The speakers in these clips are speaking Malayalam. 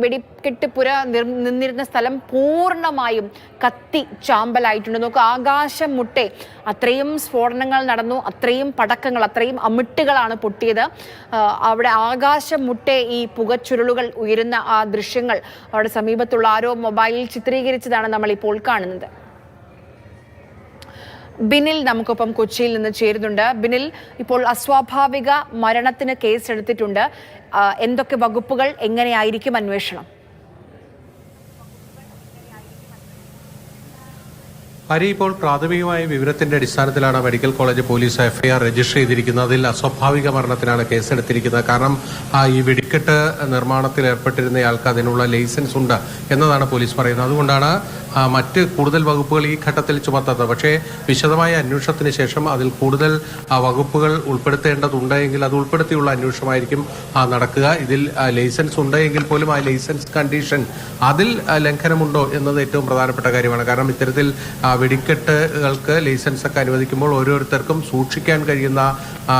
വെടിക്കെട്ട് പുര നിന്നിരുന്ന സ്ഥലം പൂർണ്ണമായും കത്തി ചാമ്പലായിട്ടുണ്ട്. നോക്കുക, ആകാശം മുട്ടെ അത്രയും സ്ഫോടനങ്ങൾ നടന്നു, അത്രയും പടക്കങ്ങൾ, അത്രയും അമിട്ടുകളാണ് പൊട്ടിയത്. അവിടെ ആകാശം മുട്ടെ ഈ പുകച്ചുരുളുകൾ ഉയരുന്ന ആ ദൃശ്യങ്ങൾ അവിടെ സമീപത്തുള്ള ആരോ മൊബൈലിൽ ചിത്രീകരിച്ചതാണ് നമ്മൾ ഇപ്പോൾ കാണുന്നത്. ബിനിൽ നമുക്കൊപ്പം കൊച്ചിയിൽ നിന്ന് ചേരുന്നുണ്ട്. ബിനിൽ, ഇപ്പോൾ അസ്വാഭാവിക മരണത്തിന് കേസെടുത്തിട്ടുണ്ട്. എന്തൊക്കെ വകുപ്പുകൾ, എങ്ങനെയായിരിക്കും അന്വേഷണം? ഹരി, ഇപ്പോൾ പ്രാഥമികമായ വിവരത്തിന്റെ അടിസ്ഥാനത്തിലാണ് medical college police FIR register ചെയ്തിരിക്കുന്നത്. അതിൽ അസ്വാഭാവിക മരണത്തിനാണ് കേസെടുത്തിരിക്കുന്നത്. കാരണം ഈ വെടിക്കെട്ട് നിർമ്മാണത്തിൽ ഏർപ്പെട്ടിരുന്നയാൾക്ക് അതിനുള്ള ലൈസൻസ് ഉണ്ട് എന്നതാണ് പോലീസ് പറയുന്നത്. അതുകൊണ്ടാണ് മറ്റ് കൂടുതൽ വകുപ്പുകൾ ഈ ഘട്ടത്തിൽ ചുമത്താത്തത്. പക്ഷേ വിശദമായ അന്വേഷണത്തിന് ശേഷം അതിൽ കൂടുതൽ വകുപ്പുകൾ ഉൾപ്പെടുത്തേണ്ടതുണ്ടെങ്കിൽ അത് ഉൾപ്പെടുത്തിയുള്ള അന്വേഷണമായിരിക്കും നടക്കുക. ഇതിൽ ലൈസൻസ് ഉണ്ടെങ്കിൽ പോലും ആ ലൈസൻസ് കണ്ടീഷൻ അതിൽ ലംഘനമുണ്ടോ എന്നത് ഏറ്റവും പ്രധാനപ്പെട്ട കാര്യമാണ്. കാരണം ഇത്തരത്തിൽ വെടിക്കെട്ടുകൾക്ക് ലൈസൻസ് ഒക്കെ അനുവദിക്കുമ്പോൾ ഓരോരുത്തർക്കും സൂക്ഷിക്കാൻ കഴിയുന്ന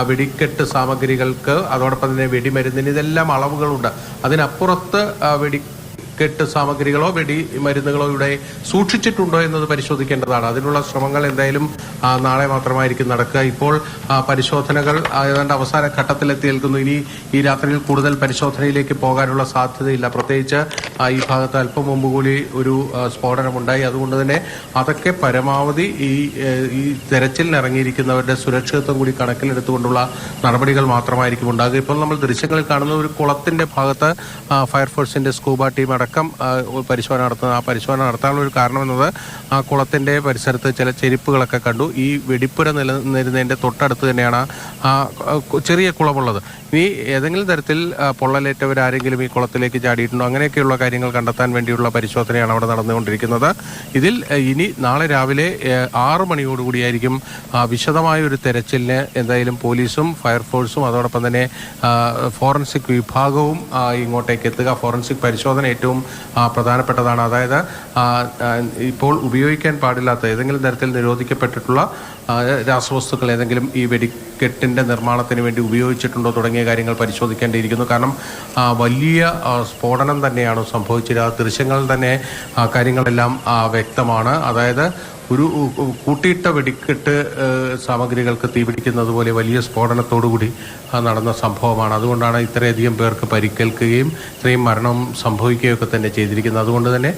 വെടിക്കെട്ട് സാമഗ്രികൾക്ക്, അതോടൊപ്പം തന്നെ വെടിമരുന്നിന് ഇതെല്ലാം അളവുകളുണ്ട്. അതിനപ്പുറത്ത് വെടിക്കെട്ട് സാമഗ്രികളോ വെടിമരുന്നുകളോ ഇവിടെ സൂക്ഷിച്ചിട്ടുണ്ടോ എന്നത് പരിശോധിക്കേണ്ടതാണ്. അതിനുള്ള ശ്രമങ്ങൾ എന്തായാലും നാളെ മാത്രമായിരിക്കും നടക്കുക. ഇപ്പോൾ പരിശോധനകൾ ഏതാണ്ട് അവസാന ഘട്ടത്തിലെത്തി നിൽക്കുന്നു. ഇനി ഈ രാത്രിയിൽ കൂടുതൽ പരിശോധനയിലേക്ക് പോകാനുള്ള സാധ്യതയില്ല. പ്രത്യേകിച്ച് ഈ ഭാഗത്ത് അല്പം മുമ്പ് കൂടി ഒരു സ്ഫോടനമുണ്ടായി. അതുകൊണ്ട് തന്നെ അതൊക്കെ പരമാവധി ഈ തെരച്ചിലിന് ഇറങ്ങിയിരിക്കുന്നവരുടെ സുരക്ഷിതത്വം കൂടി കണക്കിലെടുത്തുകൊണ്ടുള്ള നടപടികൾ മാത്രമായിരിക്കും ഉണ്ടാകുക. ഇപ്പോൾ നമ്മൾ ദൃശ്യങ്ങളിൽ കാണുന്ന ഒരു കുളത്തിന്റെ ഭാഗത്ത് ഫയർഫോഴ്സിന്റെ സ്കൂബ ടീം അടക്കം പരിശോധന നടത്തുന്നത്. ആ പരിശോധന നടത്താനുള്ള ഒരു കാരണം എന്നത് ആ കുളത്തിന്റെ പരിസരത്ത് ചില ചെരുപ്പുകളൊക്കെ കണ്ടു. ഈ വെടിപ്പുര നിലനിന്നിരുന്നതിന്റെ തൊട്ടടുത്ത് തന്നെയാണ് ആ ചെറിയ കുളമുള്ളത്. ഇനി ഏതെങ്കിലും തരത്തിൽ പൊള്ളലേറ്റവരാരെങ്കിലും ഈ കുളത്തിലേക്ക് ചാടിയിട്ടുണ്ടോ, അങ്ങനെയൊക്കെയുള്ള കാര്യങ്ങൾ കണ്ടെത്താൻ വേണ്ടിയുള്ള പരിശോധനയാണ് അവിടെ നടന്നുകൊണ്ടിരിക്കുന്നത്. ഇതിൽ ഇനി നാളെ രാവിലെ 6 മണിയോടുകൂടിയായിരിക്കും വിശദമായ ഒരു തെരച്ചിലിന് എന്തായാലും പോലീസും ഫയർഫോഴ്സും അതോടൊപ്പം തന്നെ ഫോറൻസിക് വിഭാഗവും ഇങ്ങോട്ടേക്ക് എത്തുക. ഫോറൻസിക് പരിശോധന ഏറ്റവും പ്രധാനപ്പെട്ടതാണ്. അതായത് ഇപ്പോൾ ഉപയോഗിക്കാൻ പാടില്ലാത്ത ഏതെങ്കിലും തരത്തിൽ നിരോധിക്കപ്പെട്ടിട്ടുള്ള രാസവസ്തുക്കൾ ഏതെങ്കിലും ഈ വെടിക്കെട്ടിന്റെ നിർമ്മാണത്തിന് വേണ്ടി ഉപയോഗിച്ചിട്ടുണ്ടോ തുടങ്ങിയ കാര്യങ്ങൾ പരിശോധിക്കേണ്ടിയിരിക്കുന്നു. കാരണം വലിയ സ്ഫോടനം തന്നെയാണ് സംഭവിച്ചത്. ആ ദൃശ്യങ്ങളിൽ തന്നെ കാര്യങ്ങളെല്ലാം വ്യക്തമാണ്. അതായത് ഒരു കൂട്ടിയിട്ട വെടിക്കെട്ട് സാമഗ്രികൾക്ക് തീപിടിക്കുന്നത് പോലെ വലിയ സ്ഫോടനത്തോടുകൂടി നടന്ന സംഭവമാണ്. അതുകൊണ്ടാണ് ഇത്രയധികം പേർക്ക് പരിക്കേൽക്കുകയും ഇത്രയും മരണം സംഭവിക്കുകയൊക്കെ തന്നെ ചെയ്തിരിക്കുന്നത്. അതുകൊണ്ട് തന്നെ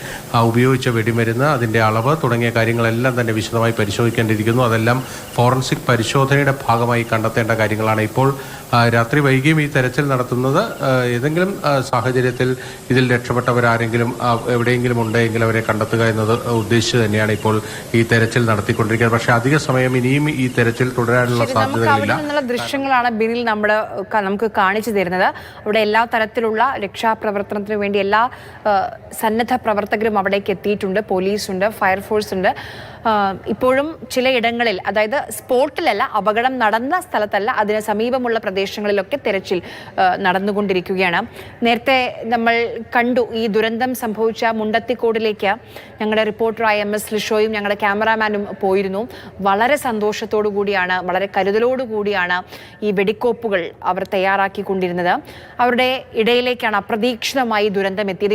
ഉപയോഗിച്ച വെടിമരുന്ന്, അതിൻ്റെ അളവ് തുടങ്ങിയ കാര്യങ്ങളെല്ലാം തന്നെ വിശദമായി പരിശോധിക്കേണ്ടിയിരിക്കുന്നു. അതെല്ലാം ഫോറൻസിക് പരിശോധനയുടെ ഭാഗമായി കണ്ടെത്തേണ്ട കാര്യങ്ങളാണ്. ഇപ്പോൾ രാത്രി വൈകിയും ഈ തെരച്ചിൽ നടത്തുന്നത് ഏതെങ്കിലും സാഹചര്യത്തിൽ ഇതിൽ രക്ഷപ്പെട്ടവരാരെങ്കിലും എവിടെയെങ്കിലും ഉണ്ടെങ്കിൽ അവരെ കണ്ടെത്തുക എന്നത് ഉദ്ദേശിച്ച് തന്നെയാണ് ഇപ്പോൾ ഈ തെരച്ചിൽ നടത്തിക്കൊണ്ടിരിക്കുന്നത്. പക്ഷേ അധിക സമയം ഇനിയും ഈ തെരച്ചിൽ തുടരാനുള്ള സാധ്യതകളില്ല. ദൃശ്യങ്ങളാണ് ബിനിൽ നമുക്ക് കാണിച്ചു തരുന്നത്. അവിടെ എല്ലാ തരത്തിലുള്ള രക്ഷാപ്രവർത്തനത്തിനു വേണ്ടി എല്ലാ സന്നദ്ധ പ്രവർത്തകരും അവിടേക്ക് എത്തിയിട്ടുണ്ട്. പോലീസുണ്ട്, ഫയർഫോഴ്സ് ഉണ്ട്. ഇപ്പോഴും ചിലയിടങ്ങളിൽ, അതായത് സ്പോട്ടിലല്ല, അപകടം നടന്ന സ്ഥലത്തല്ല, അതിന് സമീപമുള്ള പ്രദേശങ്ങളിലൊക്കെ തെരച്ചിൽ നടന്നുകൊണ്ടിരിക്കുകയാണ്. നേരത്തെ നമ്മൾ കണ്ടു ഈ ദുരന്തം സംഭവിച്ച മുണ്ടത്തിക്കോടിലേക്ക് ഞങ്ങളുടെ റിപ്പോർട്ടറായ MS ലിഷോയും ഞങ്ങളുടെ ക്യാമറാമാനും പോയിരുന്നു. വളരെ സന്തോഷത്തോടു കൂടിയാണ്, വളരെ കരുതലോടു കൂടിയാണ് ഈ വെടിക്കോപ്പുകൾ അവർ തയ്യാറാക്കിക്കൊണ്ടിരുന്നത്. അവരുടെ ഇടയിലേക്കാണ് അപ്രതീക്ഷിതമായി ദുരന്തം എത്തിയത്.